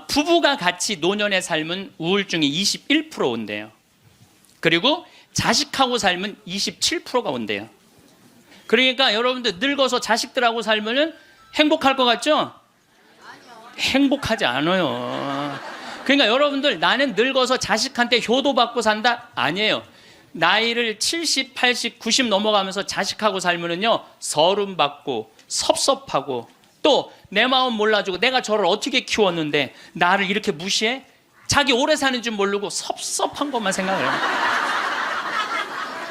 부부가 같이 노년에 삶은 우울증이 21% 온대요. 그리고 자식하고 삶은 27%가 온대요. 그러니까 여러분들 늙어서 자식들하고 살면 행복할 것 같죠? 행복하지 않아요. 그러니까 여러분들 나는 늙어서 자식한테 효도받고 산다? 아니에요. 나이를 70, 80, 90 넘어가면서 자식하고 살면은요, 서름받고 섭섭하고 또 내 마음 몰라주고 내가 저를 어떻게 키웠는데 나를 이렇게 무시해? 자기 오래 사는 줄 모르고 섭섭한 것만 생각을 해요.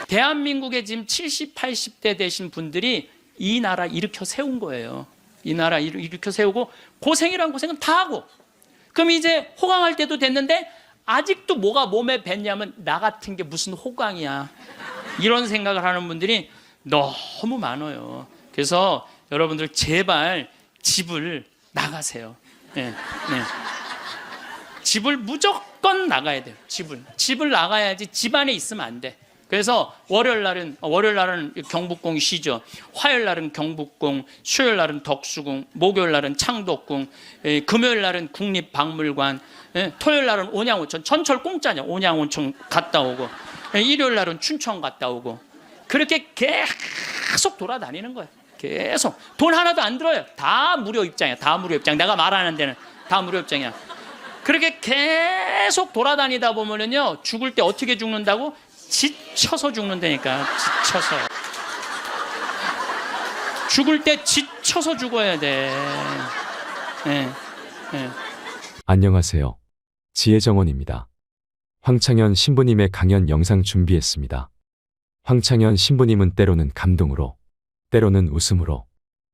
대한민국에 지금 70, 80대 되신 분들이 이 나라 일으켜 세운 거예요. 이 나라 일으켜 세우고 고생이란 고생은 다 하고, 그럼 이제 호강할 때도 됐는데 아직도 뭐가 몸에 뱄냐면 나 같은 게 무슨 호강이야, 이런 생각을 하는 분들이 너무 많아요. 그래서 여러분들 제발 집을 나가세요. 네, 네. 집을 무조건 나가야 돼요. 집을 나가야지 집안에 있으면 안 돼. 그래서 월요일 날은 경복궁 쉬죠. 화요일 날은 경복궁, 수요일 날은 덕수궁, 목요일 날은 창덕궁, 금요일 날은 국립박물관, 토요일 날은 온양온천, 전철 공짜냐, 온양온천 갔다 오고, 일요일 날은 춘천 갔다 오고, 그렇게 계속 돌아다니는 거예요. 계속 돈 하나도 안 들어요. 다 무료 입장이야. 다 무료 입장. 내가 말하는 데는 다 무료 입장이야. 그렇게 계속 돌아다니다 보면은요, 죽을 때 어떻게 죽는다고? 지쳐서 죽는다니까. 지쳐서. 죽을 때 지쳐서 죽어야 돼. 네. 네. 안녕하세요. 지혜정원입니다. 황창현 신부님의 강연 영상 준비했습니다. 황창현 신부님은 때로는 감동으로, 때로는 웃음으로,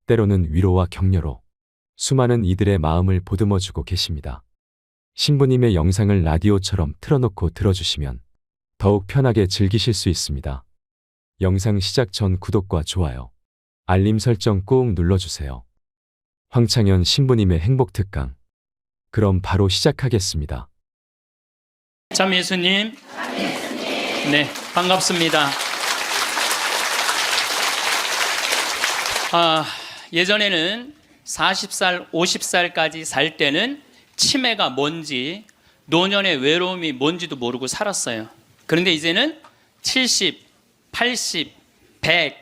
때로는 위로와 격려로 수많은 이들의 마음을 보듬어주고 계십니다. 신부님의 영상을 라디오처럼 틀어놓고 들어주시면 더욱 편하게 즐기실 수 있습니다. 영상 시작 전 구독과 좋아요, 알림 설정 꾹 눌러주세요. 황창현 신부님의 행복특강. 그럼 바로 시작하겠습니다. 참 예수님. 네, 반갑습니다. 예전에는 40살, 50살까지 살 때는 치매가 뭔지, 노년의 외로움이 뭔지도 모르고 살았어요. 그런데 이제는 70, 80, 100,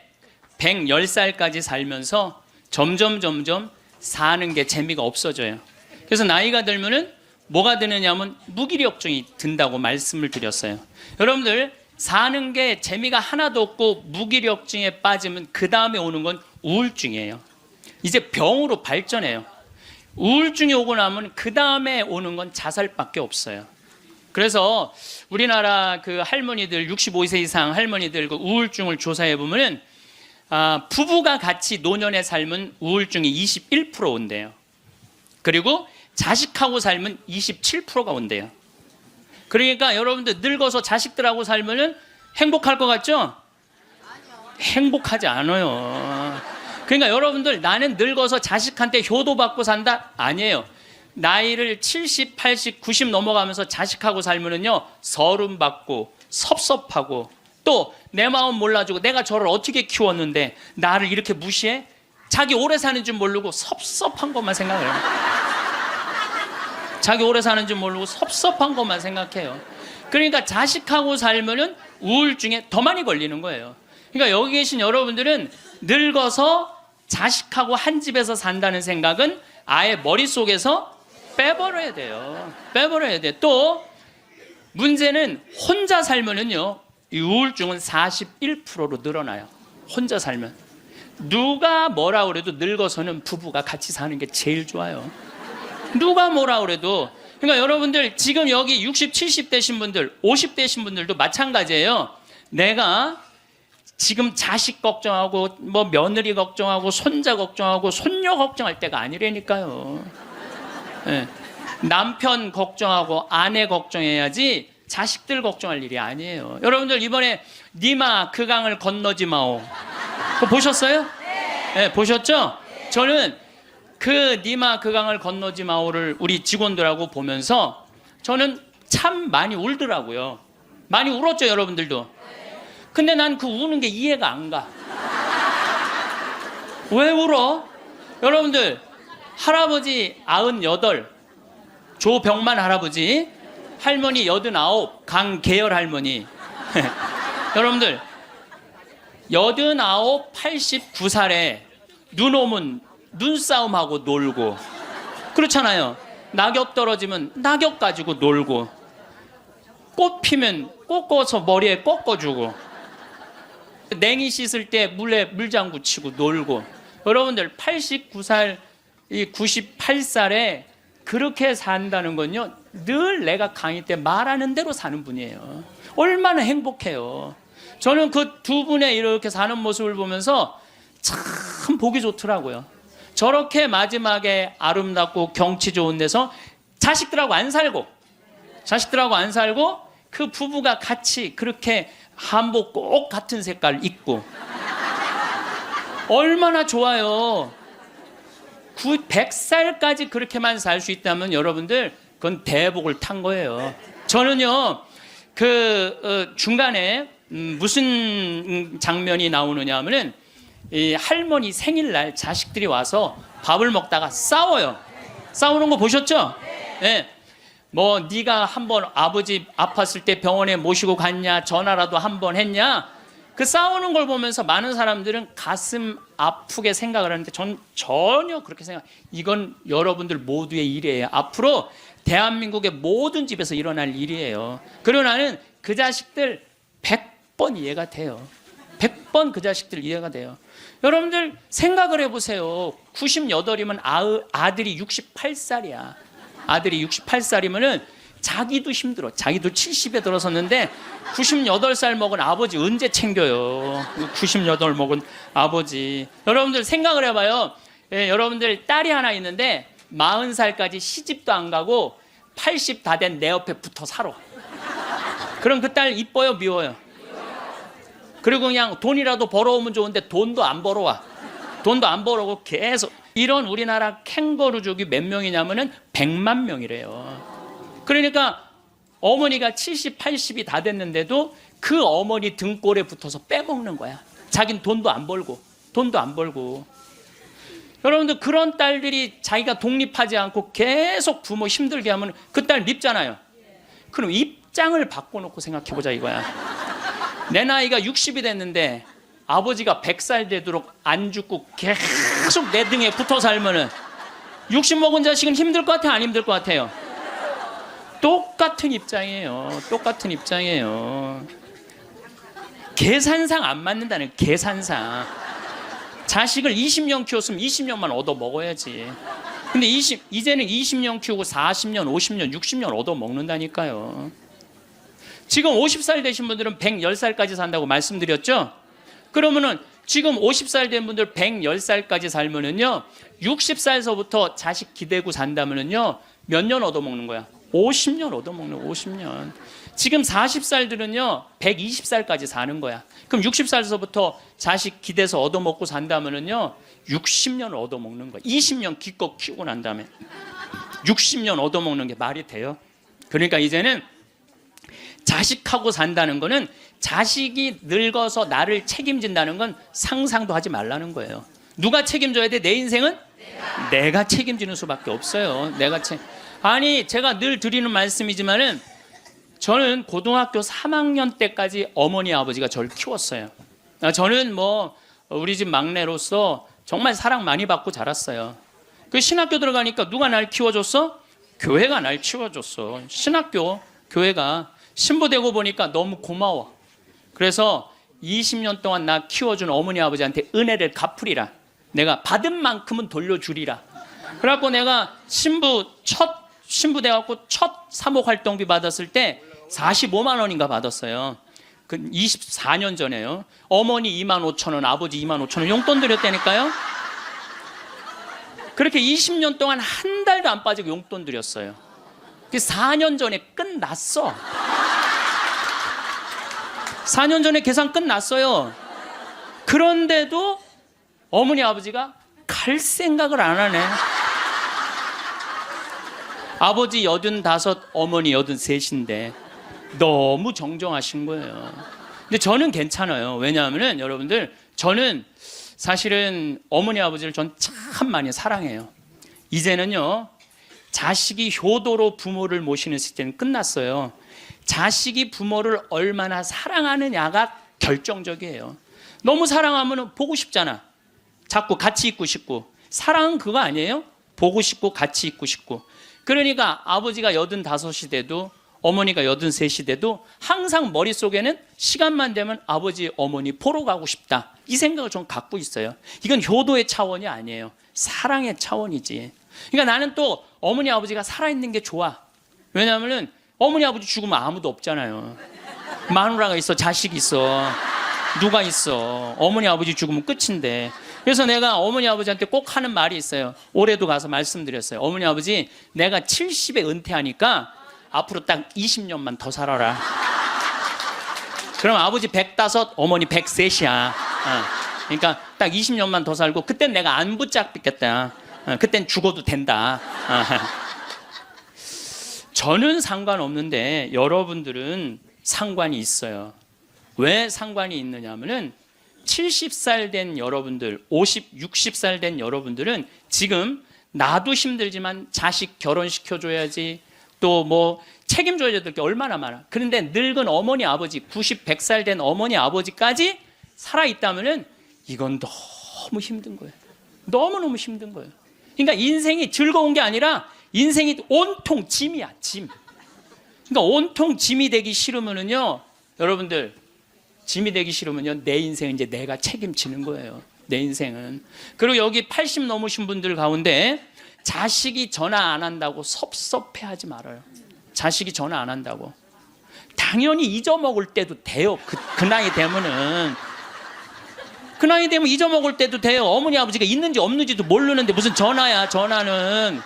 110살까지 살면서 점점 사는 게 재미가 없어져요. 그래서 나이가 들면은 뭐가 드느냐면 무기력증이 든다고 말씀을 드렸어요. 여러분들 사는 게 재미가 하나도 없고 무기력증에 빠지면 그 다음에 오는 건 우울증이에요. 이제 병으로 발전해요. 우울증이 오고 나면 그 다음에 오는 건 자살밖에 없어요. 그래서 우리나라 그 할머니들, 65세 이상 할머니들 그 우울증을 조사해 보면은 부부가 같이 노년에 삶은 우울증이 21% 온대요. 그리고 자식하고 살면 27%가 온대요. 그러니까 여러분들 늙어서 자식들하고 살면은 행복할 것 같죠? 행복하지 않아요. 그러니까 여러분들 나는 늙어서 자식한테 효도받고 산다? 아니에요. 나이를 70, 80, 90 넘어가면서 자식하고 살면은요, 서름받고 섭섭하고 또 내 마음 몰라주고 내가 저를 어떻게 키웠는데 나를 이렇게 무시해? 자기 오래 사는 줄 모르고 섭섭한 것만 생각을 해요. 자기 오래 사는 줄 모르고 섭섭한 것만 생각해요. 그러니까 자식하고 살면은 우울증에 더 많이 걸리는 거예요. 그러니까 여기 계신 여러분들은 늙어서 자식하고 한 집에서 산다는 생각은 아예 머릿속에서 빼버려야 돼요. 빼버려야 돼. 또 문제는 혼자 살면은요, 이 우울증은 41%로 늘어나요. 혼자 살면. 누가 뭐라 그래도 늙어서는 부부가 같이 사는 게 제일 좋아요. 누가 뭐라 그래도. 그러니까 여러분들 지금 여기 60, 70 되신 분들, 50 되신 분들도 마찬가지예요. 내가 지금 자식 걱정하고 뭐 며느리 걱정하고 손자 걱정하고 손녀 걱정할 때가 아니라니까요. 네. 남편 걱정하고 아내 걱정해야지 자식들 걱정할 일이 아니에요. 여러분들 이번에 니마 그 강을 건너지 마오, 그거 보셨어요? 네, 보셨죠? 저는 그 니마 그 강을 건너지 마오를 우리 직원들하고 보면서 저는 참 많이 울더라고요. 많이 울었죠, 여러분들도. 근데 난 그 우는 게 이해가 안 가. 왜 울어? 여러분들 할아버지 98, 조병만 할아버지, 할머니 89, 강계열 할머니. 여러분들 89, 89살에 눈 오면 눈싸움하고 놀고 그렇잖아요. 낙엽 떨어지면 낙엽 가지고 놀고, 꽃 피면 꽃 꽂아서 머리에 꺾어주고, 냉이 씻을 때 물에 물장구 치고 놀고. 여러분들 89살, 이 98살에 그렇게 산다는 건요, 늘 내가 강의 때 말하는 대로 사는 분이에요. 얼마나 행복해요. 저는 그 두 분의 이렇게 사는 모습을 보면서 참 보기 좋더라고요. 저렇게 마지막에 아름답고 경치 좋은 데서 자식들하고 안 살고 그 부부가 같이 그렇게 한복 꼭 같은 색깔 입고 얼마나 좋아요. 100살까지 그렇게만 살 수 있다면 여러분들 그건 대복을 탄 거예요. 저는요 중간에 무슨 장면이 나오느냐 하면은 이 할머니 생일날 자식들이 와서 밥을 먹다가 싸워요. 싸우는 거 보셨죠? 네. 뭐 네가 한번 아버지 아팠을 때 병원에 모시고 갔냐, 전화라도 한번 했냐. 그 싸우는 걸 보면서 많은 사람들은 가슴 아프게 생각을 하는데 전 전혀 그렇게 이건 여러분들 모두의 일이에요. 앞으로 대한민국의 모든 집에서 일어날 일이에요. 그리고 나는 그 자식들 100번 이해가 돼요. 100번 그 자식들 이해가 돼요. 여러분들 생각을 해보세요. 98이면 아들이 68살이야. 아들이 68살이면은 자기도 힘들어. 자기도 70에 들어섰는데 98살 먹은 아버지 언제 챙겨요? 98 먹은 아버지. 여러분들 생각을 해봐요. 예, 여러분들 딸이 하나 있는데 40살까지 시집도 안 가고 80 다 된 내 옆에 붙어 살아. 그럼 그 딸 이뻐요, 미워요? 그리고 그냥 돈이라도 벌어오면 좋은데 돈도 안 벌어와. 돈도 안 벌어오고 계속. 이런 우리나라 캥거루족이 몇 명이냐면은 100만 명이래요. 그러니까 어머니가 70, 80이 다 됐는데도 그 어머니 등골에 붙어서 빼먹는 거야. 자긴 돈도 안 벌고. 여러분들 그런 딸들이 자기가 독립하지 않고 계속 부모 힘들게 하면 그 딸 밉잖아요. 그럼 입장을 바꿔놓고 생각해보자 이거야. 내 나이가 60이 됐는데 아버지가 100살 되도록 안 죽고 계속 내 등에 붙어 살면은 60 먹은 자식은 힘들 것 같아요, 안 힘들 것 같아요? 똑같은 입장이에요. 계산상 안 맞는다는, 계산상. 자식을 20년 키웠으면 20년만 얻어 먹어야지. 근데 이제는 20년 키우고 40년, 50년, 60년 얻어 먹는다니까요. 지금 50살 되신 분들은 110살까지 산다고 말씀드렸죠? 그러면은 지금 50살 된 분들 110살까지 살면은요, 60살서부터 자식 기대고 산다면은요, 몇 년 얻어먹는 거야? 50년 얻어먹는 거야, 50년. 지금 40살들은요, 120살까지 사는 거야. 그럼 60살서부터 자식 기대서 얻어먹고 산다면은요, 60년을 얻어먹는 거야. 20년 기껏 키우고 난 다음에 60년 얻어먹는 게 말이 돼요? 그러니까 이제는 자식하고 산다는 거는 자식이 늙어서 나를 책임진다는 건 상상도 하지 말라는 거예요. 누가 책임져야 돼? 내 인생은? 내가 책임지는 수밖에 없어요. 아니, 제가 늘 드리는 말씀이지만은 저는 고등학교 3학년 때까지 어머니 아버지가 저를 키웠어요. 저는 우리 집 막내로서 정말 사랑 많이 받고 자랐어요. 그 신학교 들어가니까 누가 날 키워줬어? 교회가 날 키워줬어. 신학교, 교회가. 신부되고 보니까 너무 고마워. 그래서 20년 동안 나 키워준 어머니 아버지한테 은혜를 갚으리라. 내가 받은 만큼은 돌려주리라. 그래갖고 내가 신부 돼갖고 첫 사목 활동비 받았을 때 45만 원인가 받았어요. 그 24년 전에요. 어머니 25,000원, 아버지 25,000원 용돈 드렸다니까요. 그렇게 20년 동안 한 달도 안 빠지고 용돈 드렸어요. 그 4년 전에 끝났어. 4년 전에 계산 끝났어요. 그런데도 어머니 아버지가 갈 생각을 안 하네. 아버지 85, 어머니 83인데 너무 정정하신 거예요. 근데 저는 괜찮아요. 왜냐하면 여러분들, 저는 사실은 어머니 아버지를 전 참 많이 사랑해요. 이제는요, 자식이 효도로 부모를 모시는 시대는 끝났어요. 자식이 부모를 얼마나 사랑하느냐가 결정적이에요. 너무 사랑하면 보고 싶잖아. 자꾸 같이 있고 싶고. 사랑은 그거 아니에요? 보고 싶고 같이 있고 싶고. 그러니까 아버지가 85이 돼도 어머니가 83이 돼도 항상 머릿속에는 시간만 되면 아버지 어머니 보러 가고 싶다, 이 생각을 좀 갖고 있어요. 이건 효도의 차원이 아니에요. 사랑의 차원이지. 그러니까 나는 또 어머니 아버지가 살아있는 게 좋아. 왜냐하면 어머니 아버지 죽으면 아무도 없잖아요. 마누라가 있어, 자식이 있어, 누가 있어. 어머니 아버지 죽으면 끝인데. 그래서 내가 어머니 아버지한테 꼭 하는 말이 있어요. 올해도 가서 말씀드렸어요. 어머니 아버지, 내가 70에 은퇴하니까 앞으로 딱 20년만 더 살아라. 그럼 아버지 105, 어머니 103이야. 그러니까 딱 20년만 더 살고 그땐 내가 안 붙잡겠다. 그땐 죽어도 된다. 저는 상관없는데 여러분들은 상관이 있어요. 왜 상관이 있느냐 하면은 70살 된 여러분들, 50, 60살 된 여러분들은 지금 나도 힘들지만 자식 결혼시켜줘야지, 또 뭐 책임져야 될 게 얼마나 많아. 그런데 늙은 어머니 아버지, 90, 100살 된 어머니 아버지까지 살아있다면은 이건 너무 힘든 거예요. 너무너무 힘든 거예요. 그러니까 인생이 즐거운 게 아니라 인생이 온통 짐이야, 짐. 그러니까 온통 짐이 되기 싫으면은요, 여러분들, 짐이 되기 싫으면요, 내 인생은 이제 내가 책임지는 거예요. 내 인생은. 그리고 여기 80 넘으신 분들 가운데 자식이 전화 안 한다고 섭섭해하지 말아요. 자식이 전화 안 한다고. 당연히 잊어먹을 때도 돼요. 그 나이 되면은. 그 나이 되면 잊어먹을 때도 돼요. 어머니 아버지가 있는지 없는지도 모르는데 무슨 전화야, 전화는.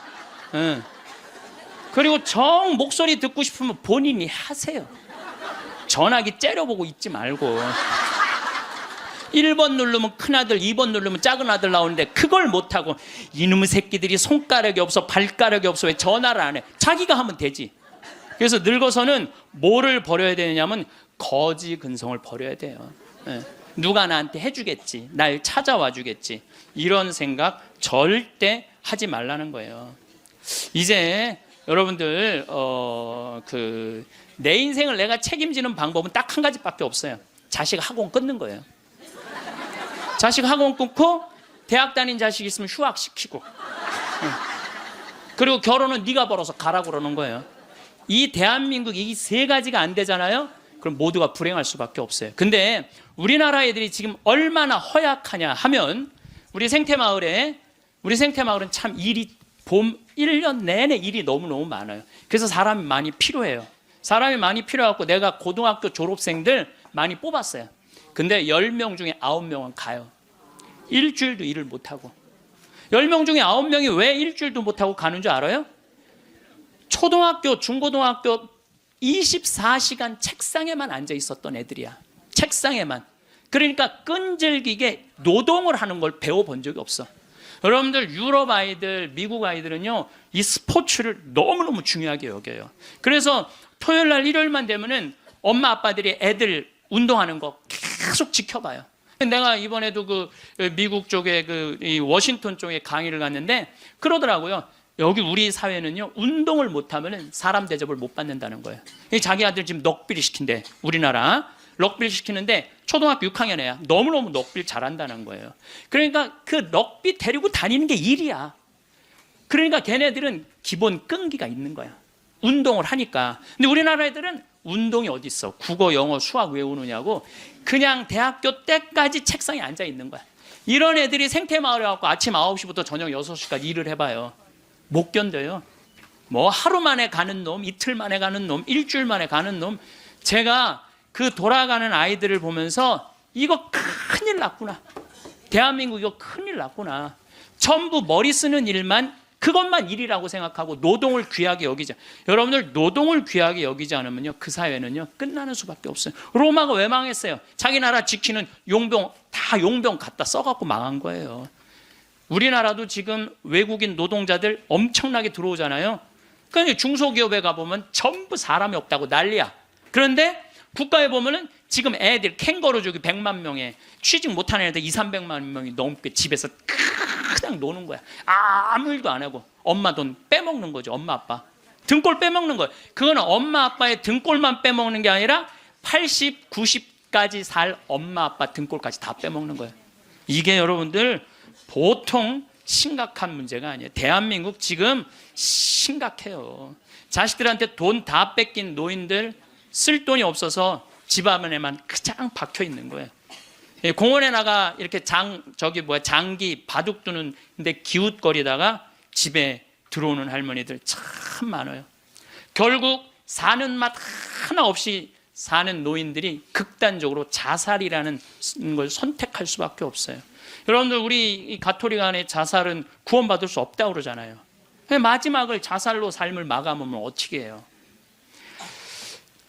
그리고 정 목소리 듣고 싶으면 본인이 하세요. 전화기 째려보고 있지 말고. 1번 누르면 큰아들, 2번 누르면 작은아들 나오는데 그걸 못하고 이놈의 새끼들이 손가락이 없어, 발가락이 없어, 왜 전화를 안 해? 자기가 하면 되지. 그래서 늙어서는 뭐를 버려야 되냐면 거지 근성을 버려야 돼요. 누가 나한테 해주겠지, 날 찾아와 주겠지, 이런 생각 절대 하지 말라는 거예요. 이제 여러분들 내 인생을 내가 책임지는 방법은 딱 한 가지밖에 없어요. 자식 학원 끊는 거예요. 자식 학원 끊고 대학 다닌 자식 있으면 휴학시키고, 그리고 결혼은 네가 벌어서 가라고 그러는 거예요. 이 대한민국 이 세 가지가 안 되잖아요. 그럼 모두가 불행할 수밖에 없어요. 근데 우리나라 애들이 지금 얼마나 허약하냐 하면 우리 생태마을은 참 일이 1년 내내 일이 너무너무 많아요. 그래서 사람이 많이 필요해요. 사람이 많이 필요해갖고 내가 고등학교 졸업생들 많이 뽑았어요. 근데 10명 중에 9명은 가요. 일주일도 일을 못하고. 10명 중에 9명이 왜 일주일도 못하고 가는 줄 알아요? 초등학교, 중고등학교 24시간 책상에만 앉아 있었던 애들이야. 책상에만. 그러니까 끈질기게 노동을 하는 걸 배워본 적이 없어. 여러분들, 유럽 아이들, 미국 아이들은요, 이 스포츠를 너무너무 중요하게 여겨요. 그래서 토요일 날, 일요일만 되면은 엄마 아빠들이 애들 운동하는 거 계속 지켜봐요. 내가 이번에도 미국 쪽에 이 워싱턴 쪽에 강의를 갔는데 그러더라고요. 여기 우리 사회는요, 운동을 못하면 사람 대접을 못 받는다는 거예요. 자기 아들 지금 럭비를 시킨대. 우리나라 럭비를 시키는데 초등학교 6학년이야. 너무너무 럭비를 잘한다는 거예요. 그러니까 그 럭비 데리고 다니는 게 일이야. 그러니까 걔네들은 기본 끈기가 있는 거야. 운동을 하니까. 근데 우리나라 애들은 운동이 어디 있어? 국어, 영어, 수학 외우느냐고 그냥 대학교 때까지 책상에 앉아 있는 거야. 이런 애들이 생태마을에 와서 아침 9시부터 저녁 6시까지 일을 해봐요. 못 견뎌요. 뭐 하루 만에 가는 놈, 이틀 만에 가는 놈, 일주일 만에 가는 놈. 제가 그 돌아가는 아이들을 보면서 이거 큰일 났구나. 대한민국 이거 큰일 났구나. 전부 머리 쓰는 일만, 그것만 일이라고 생각하고 노동을 귀하게 여기지. 여러분들, 노동을 귀하게 여기지 않으면요, 그 사회는요 끝나는 수밖에 없어요. 로마가 왜 망했어요? 자기 나라 지키는 용병 다 용병 갖다 써갖고 망한 거예요. 우리나라도 지금 외국인 노동자들 엄청나게 들어오잖아요. 그러니까 중소기업에 가보면 전부 사람이 없다고 난리야. 그런데 국가에 보면은 지금 애들 캥거루족이 100만 명에 취직 못하는 애들 200~300만 명이 넘게 집에서 그냥 노는 거야. 아무 일도 안 하고. 엄마 돈 빼먹는 거죠. 엄마 아빠 등골 빼먹는 거예요. 그거는 엄마 아빠의 등골만 빼먹는 게 아니라 80, 90까지 살 엄마 아빠 등골까지 다 빼먹는 거예요. 이게 여러분들 보통 심각한 문제가 아니에요. 대한민국 지금 심각해요. 자식들한테 돈 다 뺏긴 노인들, 쓸 돈이 없어서 집 안에만 그냥 박혀 있는 거예요. 공원에 나가 이렇게 장기 바둑 두는 데 기웃거리다가 집에 들어오는 할머니들 참 많아요. 결국 사는 맛 하나 없이 사는 노인들이 극단적으로 자살이라는 걸 선택할 수밖에 없어요. 여러분들, 우리 이 가톨릭 안에 자살은 구원받을 수 없다고 그러잖아요. 마지막을 자살로 삶을 마감하면 어떻게 해요?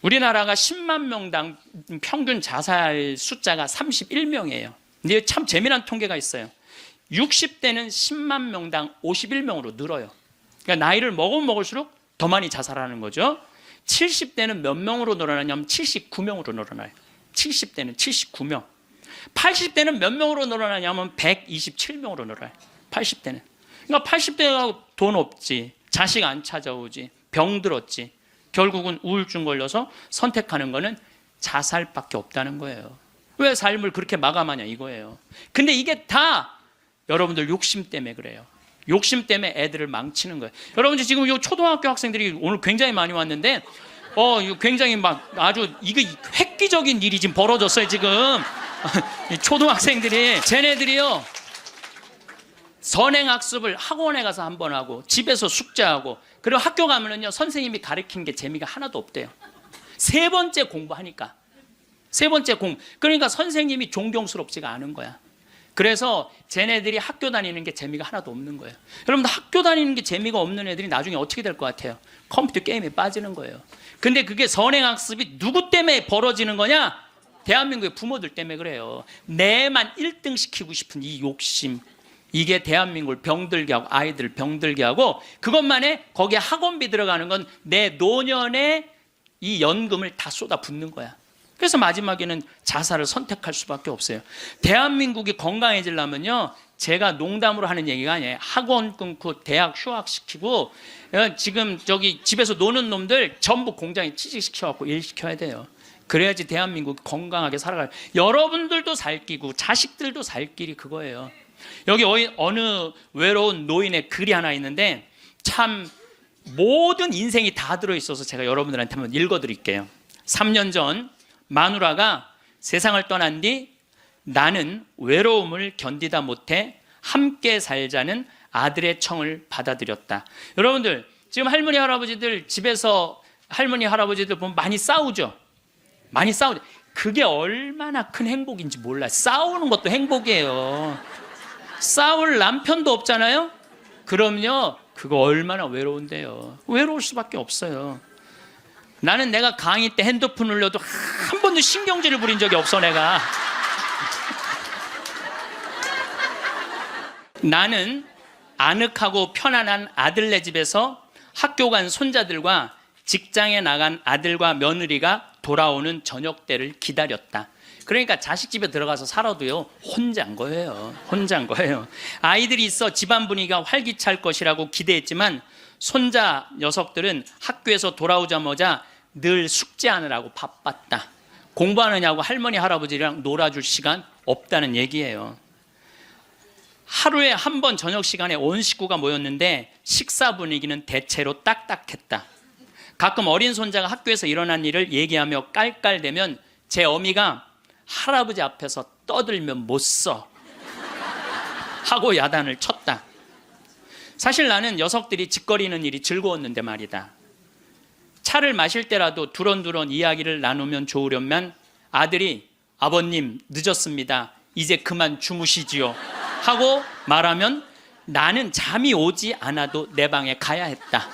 우리나라가 10만 명당 평균 자살 숫자가 31명이에요. 근데 참 재미난 통계가 있어요. 60대는 10만 명당 51명으로 늘어요. 그러니까 나이를 먹으면 먹을수록 더 많이 자살하는 거죠. 70대는 몇 명으로 늘어나냐면 79명으로 늘어나요. 70대는 79명. 80대는 몇 명으로 늘어나냐면 127명으로 늘어나요. 80대는. 그러니까 80대가 돈 없지, 자식 안 찾아오지, 병들었지, 결국은 우울증 걸려서 선택하는 거는 자살밖에 없다는 거예요. 왜 삶을 그렇게 마감하냐 이거예요. 근데 이게 다 여러분들 욕심 때문에 그래요. 욕심 때문에 애들을 망치는 거예요. 여러분들 지금 이 초등학교 학생들이 오늘 굉장히 많이 왔는데 굉장히 막 아주 이게 획기적인 일이 지금 벌어졌어요 지금. 초등학생들이 쟤네들이요 선행학습을 학원에 가서 한 번 하고 집에서 숙제하고 그리고 학교 가면은요 선생님이 가르친 게 재미가 하나도 없대요. 세 번째 공부하니까. 세 번째 그러니까 선생님이 존경스럽지가 않은 거야. 그래서 쟤네들이 학교 다니는 게 재미가 하나도 없는 거예요. 여러분들, 학교 다니는 게 재미가 없는 애들이 나중에 어떻게 될 것 같아요? 컴퓨터 게임에 빠지는 거예요. 근데 그게 선행학습이 누구 때문에 벌어지는 거냐? 대한민국의 부모들 때문에 그래요. 내만 1등 시키고 싶은 이 욕심, 이게 대한민국을 병들게 하고 아이들을 병들게 하고, 그것만에 거기에 학원비 들어가는 건 내 노년의 이 연금을 다 쏟아붓는 거야. 그래서 마지막에는 자살을 선택할 수밖에 없어요. 대한민국이 건강해지려면요, 제가 농담으로 하는 얘기가 아니에요. 학원 끊고 대학 휴학시키고 지금 집에서 노는 놈들 전부 공장에 취직시켜갖고 일시켜야 돼요. 그래야지 대한민국이 건강하게 살아가요. 여러분들도 살 끼고 자식들도 살 길이 그거예요. 여기 어느 외로운 노인의 글이 하나 있는데 참 모든 인생이 다 들어있어서 제가 여러분들한테 한번 읽어드릴게요. 3년 전 마누라가 세상을 떠난 뒤 나는 외로움을 견디다 못해 함께 살자는 아들의 청을 받아들였다. 여러분들, 지금 할머니 할아버지들 집에서 할머니 할아버지들 보면 많이 싸우죠. 많이 싸우죠. 그게 얼마나 큰 행복인지 몰라요. 싸우는 것도 행복이에요. 싸울 남편도 없잖아요. 그럼요, 그거 얼마나 외로운데요. 외로울 수밖에 없어요. 나는 내가 강의 때 핸드폰 울려도 한 번도 신경질을 부린 적이 없어. 내가 나는 아늑하고 편안한 아들네 집에서 학교 간 손자들과 직장에 나간 아들과 며느리가 돌아오는 저녁 때를 기다렸다. 그러니까 자식 집에 들어가서 살아도요 혼자인 거예요. 혼자인 거예요. 아이들이 있어 집안 분위기가 활기찰 것이라고 기대했지만 손자 녀석들은 학교에서 돌아오자마자 늘 숙제하느라고 바빴다. 공부하느냐고 할머니 할아버지랑 놀아줄 시간 없다는 얘기예요. 하루에 한 번 저녁 시간에 온 식구가 모였는데 식사 분위기는 대체로 딱딱했다. 가끔 어린 손자가 학교에서 일어난 일을 얘기하며 깔깔대면 제 어미가 할아버지 앞에서 떠들면 못 써 하고 야단을 쳤다. 사실 나는 녀석들이 짓거리는 일이 즐거웠는데 말이다. 차를 마실 때라도 두런두런 이야기를 나누면 좋으련만 아들이 아버님 늦었습니다. 이제 그만 주무시지요 하고 말하면 나는 잠이 오지 않아도 내 방에 가야 했다.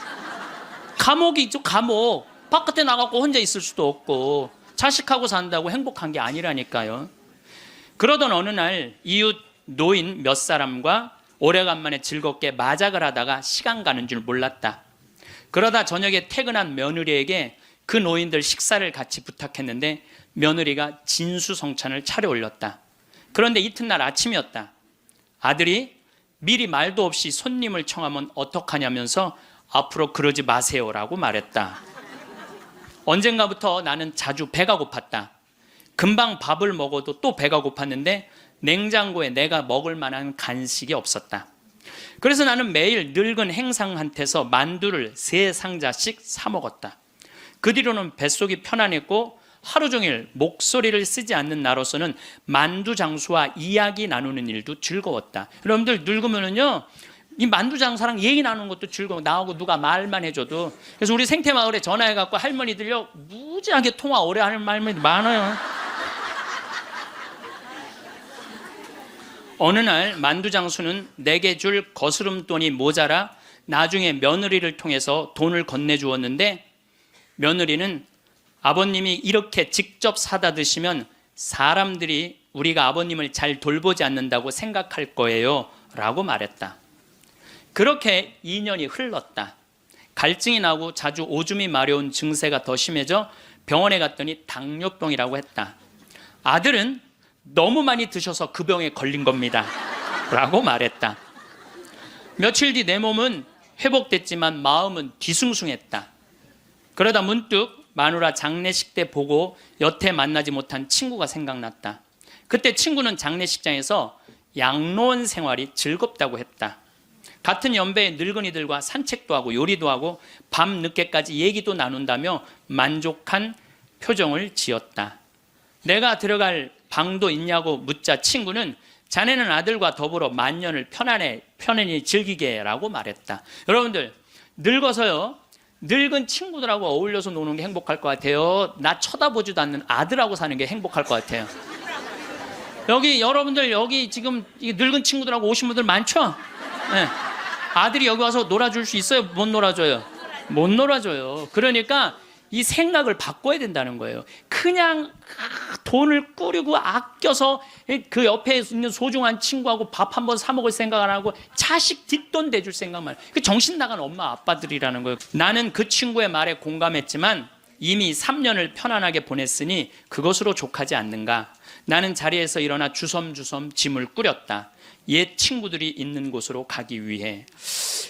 감옥이죠, 감옥. 바깥에 나가고 혼자 있을 수도 없고 자식하고 산다고 행복한 게 아니라니까요. 그러던 어느 날 이웃 노인 몇 사람과 오래간만에 즐겁게 마작을 하다가 시간 가는 줄 몰랐다. 그러다 저녁에 퇴근한 며느리에게 그 노인들 식사를 같이 부탁했는데 며느리가 진수성찬을 차려 올렸다. 그런데 이튿날 아침이었다. 아들이 미리 말도 없이 손님을 청하면 어떡하냐면서 앞으로 그러지 마세요라고 말했다. 언젠가부터 나는 자주 배가 고팠다. 금방 밥을 먹어도 또 배가 고팠는데 냉장고에 내가 먹을 만한 간식이 없었다. 그래서 나는 매일 늙은 행상한테서 만두를 3상자씩 사 먹었다. 그 뒤로는 뱃속이 편안했고 하루 종일 목소리를 쓰지 않는 나로서는 만두 장수와 이야기 나누는 일도 즐거웠다. 여러분들 늙으면은요, 이 만두 장사랑 얘기 나누는 것도 즐거워. 나하고 누가 말만 해줘도. 그래서 우리 생태마을에 전화해갖고 할머니들요, 무지하게 통화 오래 하는 할머니들 많아요. 어느 날 만두 장수는 내게 줄 거스름돈이 모자라 나중에 며느리를 통해서 돈을 건네주었는데, 며느리는 아버님이 이렇게 직접 사다 드시면 사람들이 우리가 아버님을 잘 돌보지 않는다고 생각할 거예요 라고 말했다. 그렇게 2년이 흘렀다. 갈증이 나고 자주 오줌이 마려운 증세가 더 심해져 병원에 갔더니 당뇨병이라고 했다. 아들은 너무 많이 드셔서 그 병에 걸린 겁니다 라고 말했다. 며칠 뒤 내 몸은 회복됐지만 마음은 뒤숭숭했다. 그러다 문득 마누라 장례식 때 보고 여태 만나지 못한 친구가 생각났다. 그때 친구는 장례식장에서 양로원 생활이 즐겁다고 했다. 같은 연배의 늙은이들과 산책도 하고 요리도 하고 밤 늦게까지 얘기도 나눈다며 만족한 표정을 지었다. 내가 들어갈 방도 있냐고 묻자 친구는 자네는 아들과 더불어 만년을 편안히 즐기게 라고 말했다. 여러분들 늙어서요, 늙은 친구들하고 어울려서 노는 게 행복할 것 같아요? 나 쳐다보지도 않는 아들하고 사는 게 행복할 것 같아요? 여기 여러분들 여기 지금 늙은 친구들하고 오신 분들 많죠? 네. 아들이 여기 와서 놀아줄 수 있어요? 못 놀아줘요? 못 놀아줘요. 그러니까 이 생각을 바꿔야 된다는 거예요. 그냥 돈을 꾸리고 아껴서 그 옆에 있는 소중한 친구하고 밥 한번 사 먹을 생각 안 하고 자식 뒷돈 대줄 생각만 해요. 그 정신 나간 엄마 아빠들이라는 거예요. 나는 그 친구의 말에 공감했지만 이미 3년을 편안하게 보냈으니 그것으로 족하지 않는가. 나는 자리에서 일어나 주섬주섬 짐을 꾸렸다. 옛 친구들이 있는 곳으로 가기 위해.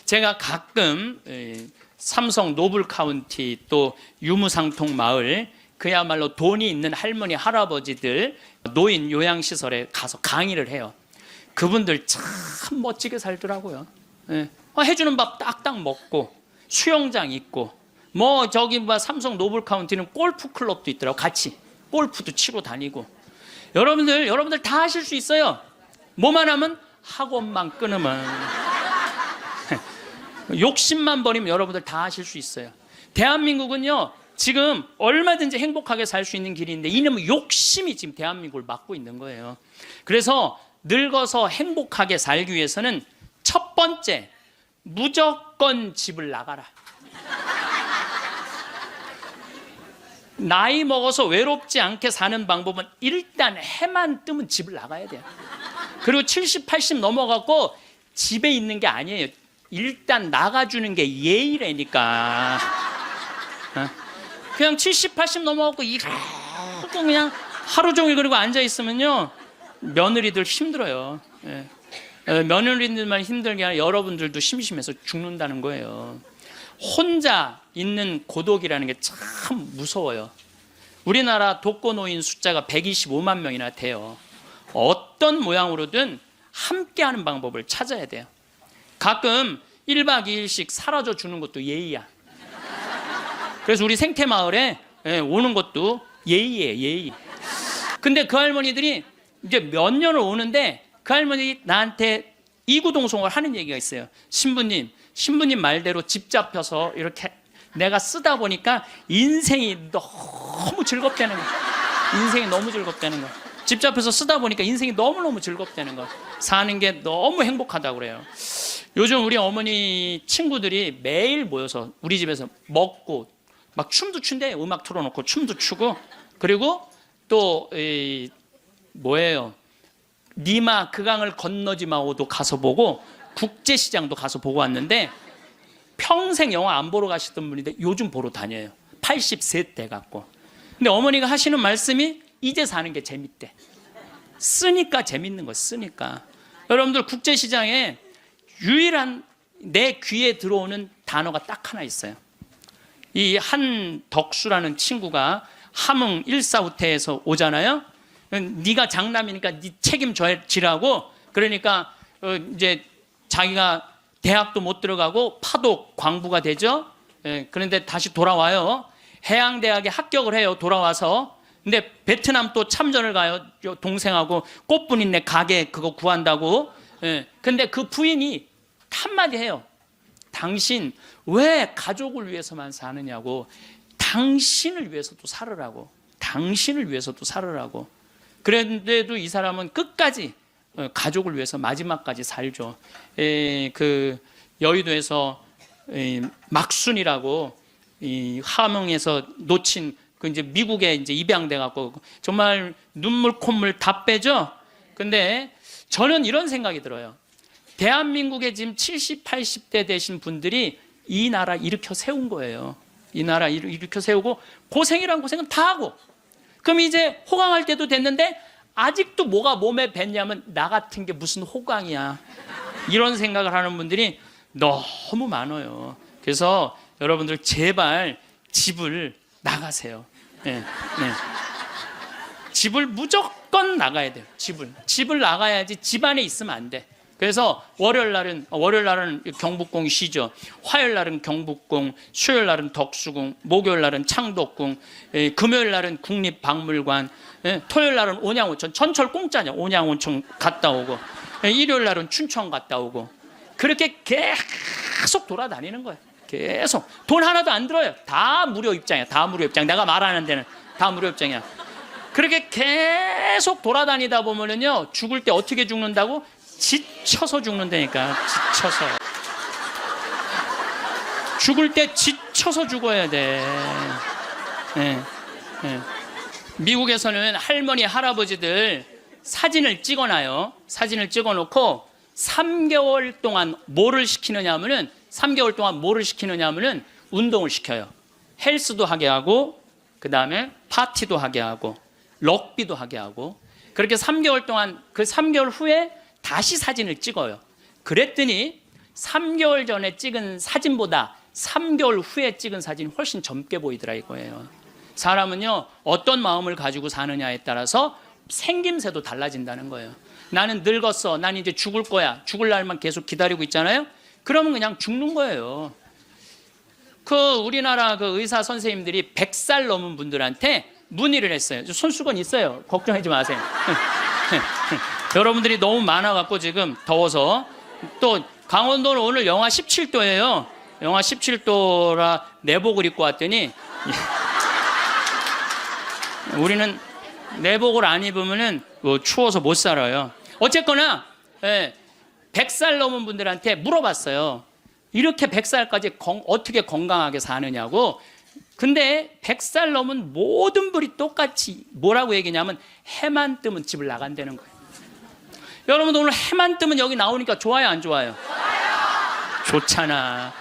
제가 가끔 삼성 노블카운티 또 유무상통 마을, 그야말로 돈이 있는 할머니 할아버지들 노인 요양시설에 가서 강의를 해요. 그분들 참 멋지게 살더라고요. 해주는 밥 딱딱 먹고 수영장 있고 뭐 저기 뭐 삼성 노블카운티는 골프 클럽도 있더라고. 같이 골프도 치고 다니고. 여러분들 다 하실 수 있어요. 뭐만 하면 학원만 끊으면 욕심만 버리면 여러분들 다 하실 수 있어요. 대한민국은요 지금 얼마든지 행복하게 살 수 있는 길인데 이놈의 욕심이 지금 대한민국을 막고 있는 거예요. 그래서 늙어서 행복하게 살기 위해서는 첫 번째, 무조건 집을 나가라. 나이 먹어서 외롭지 않게 사는 방법은 일단 해만 뜨면 집을 나가야 돼요. 그리고 70, 80 넘어가고 집에 있는 게 아니에요. 일단 나가주는 게 예의라니까. 그냥 70, 80 넘어가고 그냥 하루 종일 그리고 앉아 있으면요 며느리들 힘들어요. 며느리들만 힘들게 아니라 여러분들도 심심해서 죽는다는 거예요. 혼자 있는 고독이라는 게 참 무서워요. 우리나라 독거노인 숫자가 125만 명이나 돼요. 어떤 모양으로든 함께하는 방법을 찾아야 돼요. 가끔 1박 2일씩 사라져 주는 것도 예의야. 그래서 우리 생태마을에 오는 것도 예의예요, 예의. 근데 그 할머니들이 이제 몇 년을 오는데 그 할머니들이 나한테 이구동성을 하는 얘기가 있어요. 신부님 말대로 집 잡혀서 이렇게 내가 쓰다 보니까 인생이 너무 즐겁다는 거야. 인생이 너무 즐겁다는 거야. 집 잡혀서 쓰다 보니까 인생이 너무너무 즐겁다는 거야. 사는 게 너무 행복하다고 그래요. 요즘 우리 어머니 친구들이 매일 모여서 우리 집에서 먹고 막 춤도 춘대. 음악 틀어놓고 춤도 추고. 그리고 또 뭐예요, 니마 그 강을 건너지 마오도 가서 보고 국제시장도 가서 보고 왔는데 평생 영화 안 보러 가시던 분인데 요즘 보러 다녀요. 80세 돼 갖고. 근데 어머니가 하시는 말씀이 이제 사는 게 재밌대. 쓰니까 재밌는 거. 쓰니까 여러분들 국제시장에 유일한 내 귀에 들어오는 단어가 딱 하나 있어요. 이 한덕수라는 친구가 함흥 일사후퇴에서 오잖아요. 네가 장남이니까 네 책임져지라고. 그러니까 이제 자기가 대학도 못 들어가고 파독 광부가 되죠. 그런데 다시 돌아와요. 해양대학에 합격을 해요. 돌아와서. 근데 베트남 또 참전을 가요. 동생하고 꽃분이네 가게 그거 구한다고. 근데 그 부인이 한마디 해요. 당신 왜 가족을 위해서만 사느냐고. 당신을 위해서도 살으라고. 당신을 위해서도 살으라고. 그런데도 이 사람은 끝까지 가족을 위해서 마지막까지 살죠. 그 여의도에서 막순이라고 이 함흥에서 놓친 그 이제 미국에 이제 입양돼 갖고 정말 눈물 콧물 다 빼죠. 근데 저는 이런 생각이 들어요. 대한민국에 지금 70, 80대 되신 분들이 이 나라 일으켜 세운 거예요. 이 나라 일으켜 세우고 고생이란 고생은 다 하고, 그럼 이제 호강할 때도 됐는데 아직도 뭐가 몸에 뱉냐면 나 같은 게 무슨 호강이야, 이런 생각을 하는 분들이 너무 많아요. 그래서 여러분들 제발 집을 나가세요. 네. 집을 무조건 나가야 돼요. 집을 나가야지 집 안에 있으면 안 돼. 그래서 월요일 날은 경복궁이 쉬죠. 화요일 날은 경복궁, 수요일 날은 덕수궁, 목요일 날은 창덕궁, 금요일 날은 국립박물관, 토요일 날은 온양온천. 전철 공짜냐. 온양온천 갔다 오고, 일요일 날은 춘천 갔다 오고. 그렇게 계속 돌아다니는 거예요. 계속. 돈 하나도 안 들어요. 다 무료 입장이야. 다 무료 입장. 내가 말하는 데는 다 무료 입장이야. 그렇게 계속 돌아다니다 보면은요, 죽을 때 어떻게 죽는다고? 지쳐서 죽는다니까. 지쳐서. 죽을 때 지쳐서 죽어야 돼. 미국에서는 할머니, 할아버지들 사진을 찍어놔요. 사진을 찍어놓고 3개월 동안 뭐를 시키느냐면은, 3개월 동안 뭐를 시키느냐면은 운동을 시켜요. 헬스도 하게 하고, 그 다음에 파티도 하게 하고, 럭비도 하게 하고. 그렇게 3개월 동안, 그 3개월 후에 다시 사진을 찍어요. 그랬더니 3개월 전에 찍은 사진보다 3개월 후에 찍은 사진이 훨씬 젊게 보이더라 이거예요. 사람은요, 어떤 마음을 가지고 사느냐에 따라서 생김새도 달라진다는 거예요. 나는 늙었어. 난 이제 죽을 거야. 죽을 날만 계속 기다리고 있잖아요. 그러면 그냥 죽는 거예요. 그 우리나라 그 의사 선생님들이 100살 넘은 분들한테 문의를 했어요. 손수건 있어요. 걱정하지 마세요. 여러분들이 너무 많아갖고 지금 더워서. 또 강원도는 오늘 영하 17도예요. 영하 17도라 내복을 입고 왔더니 우리는 내복을 안 입으면은 추워서 못 살아요. 어쨌거나 100살 넘은 분들한테 물어봤어요. 이렇게 100살까지 어떻게 건강하게 사느냐고. 근데 100살 넘은 모든 분이 똑같이 뭐라고 얘기냐면 해만 뜨면 집을 나간다는 거예요. 여러분, 오늘 해만 뜨면 여기 나오니까 좋아요, 안 좋아요? 좋잖아.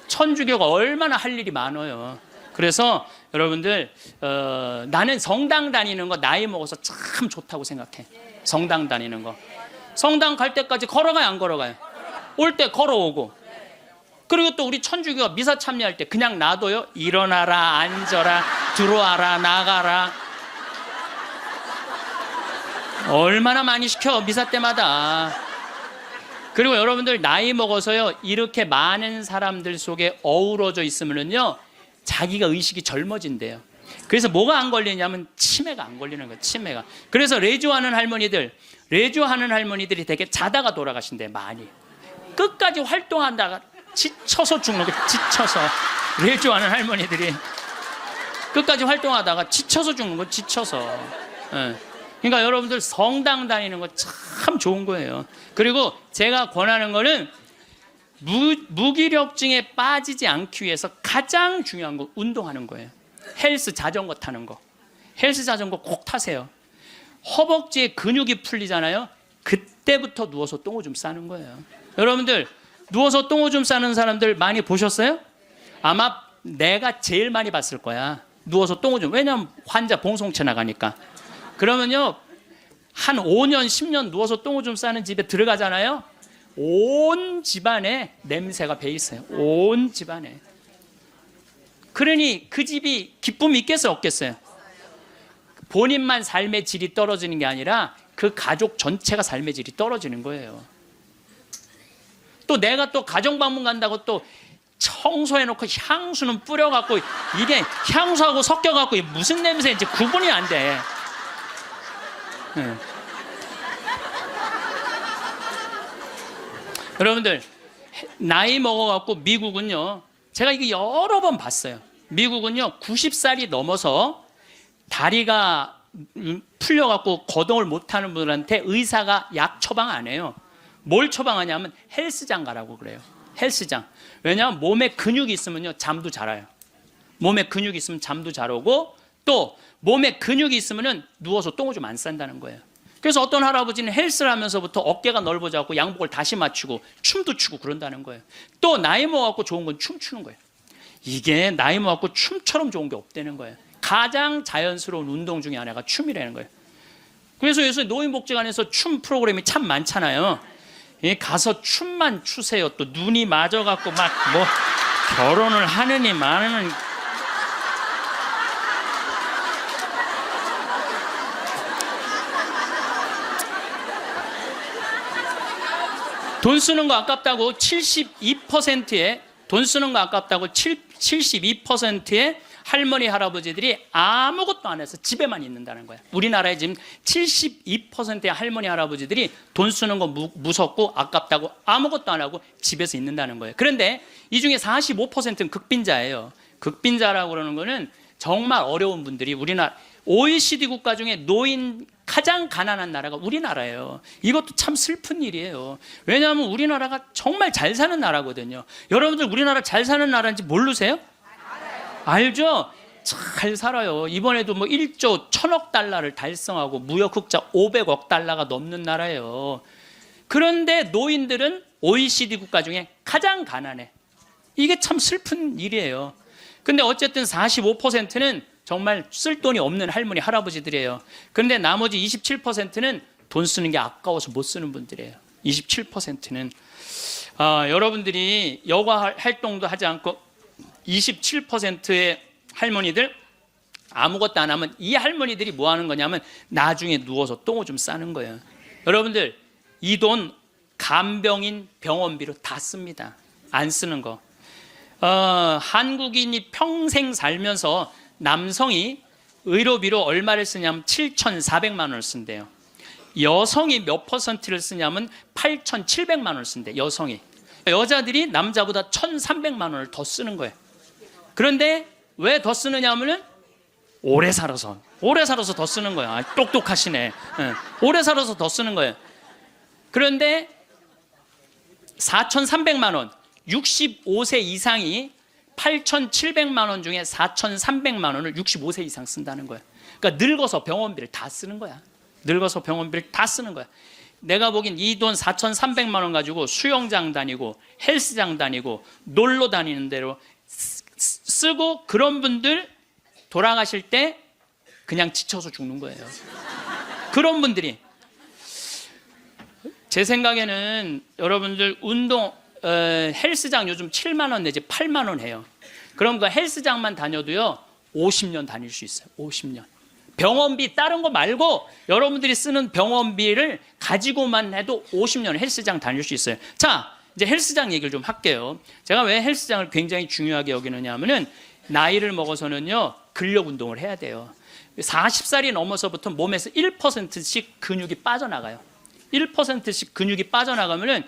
천주교가 얼마나 할 일이 많아요. 그래서 여러분들, 나는 성당 다니는 거 나이 먹어서 참 좋다고 생각해. 성당 다니는 거. 성당 갈 때까지 걸어가요, 안 걸어가요? 올 때 걸어오고. 그리고 또 우리 천주교가 미사 참여할 때 그냥 놔둬요. 일어나라, 앉아라, 들어와라, 나가라. 얼마나 많이 시켜, 미사 때마다. 그리고 여러분들 나이 먹어서요, 이렇게 많은 사람들 속에 어우러져 있으면요, 자기가 의식이 젊어진대요. 그래서 뭐가 안 걸리냐면 치매가 안 걸리는 거예요. 치매가. 그래서 레주하는 할머니들이 되게 자다가 돌아가신대. 많이 끝까지 활동한다가 지쳐서 죽는 거예요. 지쳐서. 레주하는 할머니들이 끝까지 활동하다가 지쳐서 죽는 거예요. 지쳐서. 그러니까 여러분들 성당 다니는 거 참 좋은 거예요. 그리고 제가 권하는 거는 무기력증에 빠지지 않기 위해서 가장 중요한 거 운동하는 거예요. 헬스 자전거 타는 거. 헬스 자전거 꼭 타세요. 허벅지에 근육이 풀리잖아요. 그때부터 누워서 똥오줌 싸는 거예요. 여러분들 누워서 똥오줌 싸는 사람들 많이 보셨어요? 아마 내가 제일 많이 봤을 거야. 누워서 똥오줌. 왜냐면 환자 봉송체 나가니까. 그러면요, 한 5년 10년 누워서 똥오줌 싸는 집에 들어가잖아요. 온 집안에 냄새가 배 있어요. 온 집안에. 그러니 그 집이 기쁨이 있겠어요, 없겠어요? 본인만 삶의 질이 떨어지는 게 아니라 그 가족 전체가 삶의 질이 떨어지는 거예요. 또 내가 또 가정방문 간다고 또 청소해놓고 향수는 뿌려갖고 이게 향수하고 섞여갖고 무슨 냄새인지 구분이 안 돼. 네. 여러분들 나이 먹어갖고 미국은요, 제가 이게 여러 번 봤어요. 미국은요 90살이 넘어서 다리가 풀려갖고 거동을 못하는 분들한테 의사가 약 처방 안 해요. 뭘 처방하냐면 헬스장 가라고 그래요. 헬스장. 왜냐하면 몸에 근육이 있으면요 잠도 잘 와요. 몸에 근육이 있으면 잠도 잘 오고, 또 몸에 근육이 있으면은 누워서 똥오줌 안 싼다는 거예요. 그래서 어떤 할아버지는 헬스를 하면서부터 어깨가 넓어져갖고 양복을 다시 맞추고 춤도 추고 그런다는 거예요. 또 나이 먹어갖고 좋은 건 춤추는 거예요. 이게 나이 먹어갖고 춤처럼 좋은 게 없다는 거예요. 가장 자연스러운 운동 중에 하나가 춤이라는 거예요. 그래서 요새 노인복지관에서 춤 프로그램이 참 많잖아요. 가서 춤만 추세요. 또 눈이 맞아갖고 막 뭐 결혼을 하느니 마느니. 돈 쓰는 거 아깝다고 72%의 돈 쓰는 거 아깝다고 72%의 할머니 할아버지들이 아무것도 안 해서 집에만 있는다는 거야. 우리나라에 지금 72%의 할머니 할아버지들이 돈 쓰는 거 무섭고 아깝다고 아무것도 안 하고 집에서 있는다는 거예요. 그런데 이 중에 45%는 극빈자예요. 극빈자라고 그러는 거는 정말 어려운 분들이, 우리나라 OECD 국가 중에 노인 가장 가난한 나라가 우리나라예요. 이것도 참 슬픈 일이에요. 왜냐하면 우리나라가 정말 잘 사는 나라거든요. 여러분들 우리나라 잘 사는 나라인지 모르세요? 알죠? 잘 살아요. 이번에도 뭐 1조 1000억 달러를 달성하고 무역 흑자 500억 달러가 넘는 나라예요. 그런데 노인들은 OECD 국가 중에 가장 가난해. 이게 참 슬픈 일이에요. 근데 어쨌든 45%는 정말 쓸 돈이 없는 할머니 할아버지들이에요. 그런데 나머지 27%는 돈 쓰는 게 아까워서 못 쓰는 분들이에요. 27%는 여러분들이 여가 활동도 하지 않고 27%의 할머니들 아무것도 안 하면, 이 할머니들이 뭐 하는 거냐면 나중에 누워서 똥오줌 싸는 거예요. 여러분들 이 돈 간병인 병원비로 다 씁니다. 안 쓰는 거. 한국인이 평생 살면서 남성이 의료비로 얼마를 쓰냐면 7,400만 원을 쓴대요. 여성이 몇 퍼센트를 쓰냐면 8,700만 원을 쓴대. 여성이. 여자들이 남자보다 1,300만 원을 더 쓰는 거예요. 그런데 왜 더 쓰느냐 하면은 오래 살아서 더 쓰는 거예요. 똑똑하시네. 오래 살아서 더 쓰는 거예요. 그런데 4,300만 원, 65세 이상이 8,700만 원 중에 4,300만 원을 65세 이상 쓴다는 거예요. 그러니까 늙어서 병원비를 다 쓰는 거야. 늙어서 병원비를 다 쓰는 거야. 내가 보기엔 이 돈 4,300만 원 가지고 수영장 다니고 헬스장 다니고 놀러 다니는 대로 쓰고, 그런 분들 돌아가실 때 그냥 지쳐서 죽는 거예요. 그런 분들이. 제 생각에는 여러분들 운동 헬스장 요즘 7만 원 내지 8만 원 해요. 그럼 그 헬스장만 다녀도요 50년 다닐 수 있어요. 50년. 병원비 다른 거 말고 여러분들이 쓰는 병원비를 가지고만 해도 50년 헬스장 다닐 수 있어요. 자, 이제 헬스장 얘기를 좀 할게요. 제가 왜 헬스장을 굉장히 중요하게 여기느냐 하면은 나이를 먹어서는요 근력 운동을 해야 돼요. 40살이 넘어서부터 몸에서 1%씩 근육이 빠져나가요. 1%씩 근육이 빠져나가면은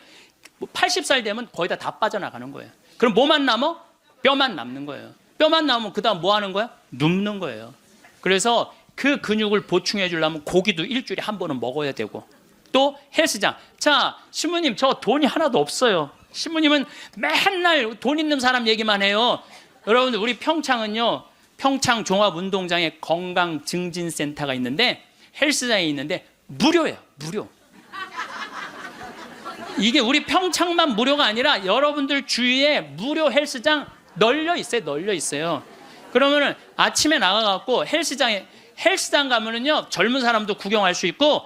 80살 되면 거의 다 빠져나가는 거예요. 그럼 뭐만 남아? 뼈만 남는 거예요. 뼈만 남으면 그 다음 뭐 하는 거야? 눕는 거예요. 그래서 그 근육을 보충해 주려면 고기도 일주일에 한 번은 먹어야 되고, 또 헬스장. 자, 신부님 저 돈이 하나도 없어요. 신부님은 맨날 돈 있는 사람 얘기만 해요. 여러분들 우리 평창은요, 평창 종합운동장에 건강증진센터가 있는데, 헬스장이 있는데 무료예요. 무료. 이게 우리 평창만 무료가 아니라 여러분들 주위에 무료 헬스장 널려 있어요. 그러면은 아침에 나가갖고 헬스장 가면은요 젊은 사람도 구경할 수 있고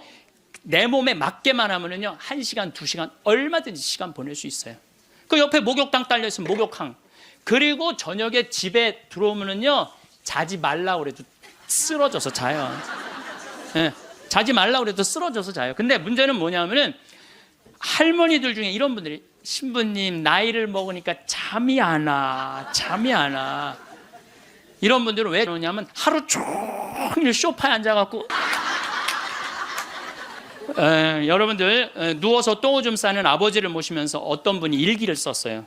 내 몸에 맞게만 하면은요 1시간, 2시간 얼마든지 시간 보낼 수 있어요. 그 옆에 목욕탕 딸려 있으면 목욕탕. 그리고 저녁에 집에 들어오면은요 자지 말라고 그래도 쓰러져서 자요. 예, 자지 말라고 그래도 쓰러져서 자요. 근데 문제는 뭐냐면은 할머니들 중에 이런 분들이, 신부님 나이를 먹으니까 잠이 안 와. 이런 분들은 왜 그러냐면 하루 종일 소파에 앉아갖고 여러분들 누워서 똥오줌 싸는 아버지를 모시면서 어떤 분이 일기를 썼어요.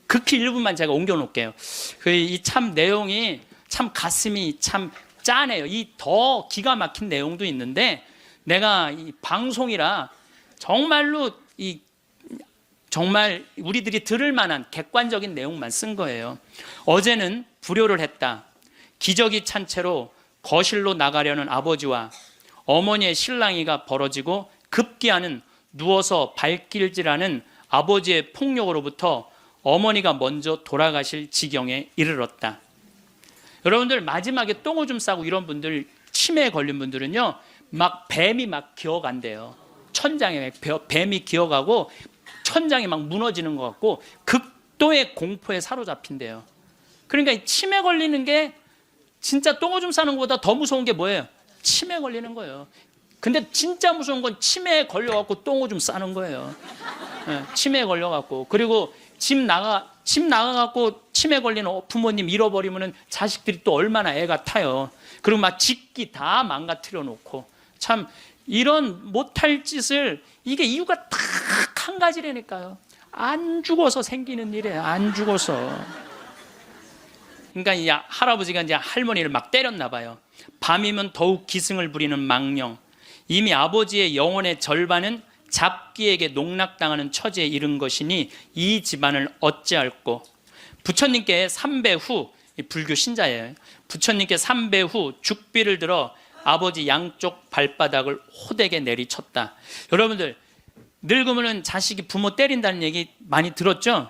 극히 일부만 제가 옮겨놓을게요. 이 참 내용이 참 가슴이 참 짠해요. 이 더 기가 막힌 내용도 있는데 내가 이 방송이라 정말로 정말 우리들이 들을 만한 객관적인 내용만 쓴 거예요. 어제는 불효를 했다. 기저귀 찬 채로 거실로 나가려는 아버지와 어머니의 실랑이가 벌어지고 급기야는 누워서 발길질하는 아버지의 폭력으로부터 어머니가 먼저 돌아가실 지경에 이르렀다. 여러분들 마지막에 똥오줌 싸고 이런 분들, 치매에 걸린 분들은요 막 뱀이 막 기어간대요. 천장에 뱀이 기어가고 천장이 막 무너지는 것 같고 극도의 공포에 사로잡힌대요. 그러니까 이 치매 걸리는 게 진짜 똥오줌 싸는 것보다 더 무서운 게 뭐예요? 치매 걸리는 거예요. 근데 진짜 무서운 건 치매에 걸려갖고 똥오줌 싸는 거예요. 치매에 걸려갖고. 그리고 집 나가갖고 치매 걸리는 부모님 잃어버리면은 자식들이 또 얼마나 애가 타요. 그리고 막 짓기 다 망가뜨려 놓고. 참 이런 못할 짓을, 이게 이유가 딱 한 가지라니까요. 안 죽어서 생기는 일이에요. 안 죽어서. 그러니까 이 할아버지가 이제 할머니를 막 때렸나 봐요. 밤이면 더욱 기승을 부리는 망령. 이미 아버지의 영혼의 절반은 잡기에게 농락당하는 처지에 이른 것이니 이 집안을 어찌할꼬. 부처님께 3배 후, 불교 신자예요. 부처님께 3배 후 죽비를 들어 아버지 양쪽 발바닥을 호되게 내리쳤다. 여러분들 늙으면 자식이 부모 때린다는 얘기 많이 들었죠?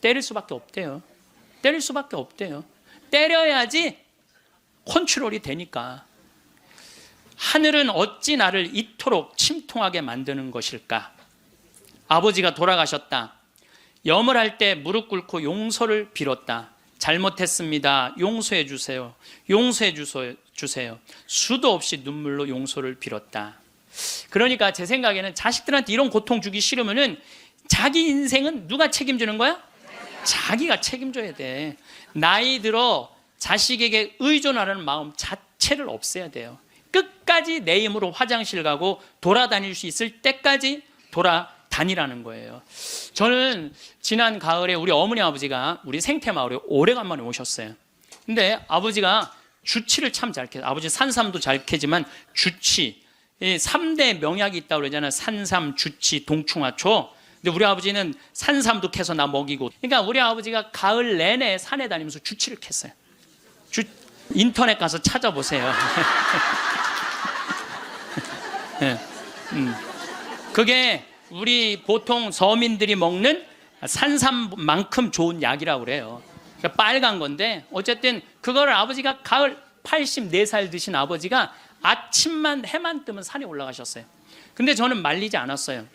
때릴 수밖에 없대요. 때릴 수밖에 없대요. 때려야지 컨트롤이 되니까. 하늘은 어찌 나를 이토록 침통하게 만드는 것일까? 아버지가 돌아가셨다. 염을 할 때 무릎 꿇고 용서를 빌었다. 잘못했습니다. 용서해 주세요. 용서해 주세요. 수도 없이 눈물로 용서를 빌었다. 그러니까 제 생각에는 자식들한테 이런 고통 주기 싫으면은 자기 인생은 누가 책임지는 거야? 자기가 책임져야 돼. 나이 들어 자식에게 의존하려는 마음 자체를 없애야 돼요. 끝까지 내 힘으로 화장실 가고 돌아다닐 수 있을 때까지 돌아다니라는 거예요. 저는 지난 가을에 우리 어머니 아버지가 우리 생태마을에 오래간만에 오셨어요. 근데 아버지가 주치를 참 잘 캐요. 아버지 산삼도 잘 캐지만 주치, 3대 명약이 있다고 그러잖아요. 산삼, 주치, 동충하초. 근데 우리 아버지는 산삼도 캐서 나 먹이고. 그러니까 우리 아버지가 가을 내내 산에 다니면서 주치를 캤어요. 인터넷 가서 찾아보세요. 네. 그게 우리 보통 서민들이 먹는 산삼만큼 좋은 약이라고 그래요. 그러니까 빨간 건데 어쨌든 그거를 아버지가 가을 84살 드신 아버지가 아침만 해만 뜨면 산에 올라가셨어요. 근데 저는 말리지 않았어요.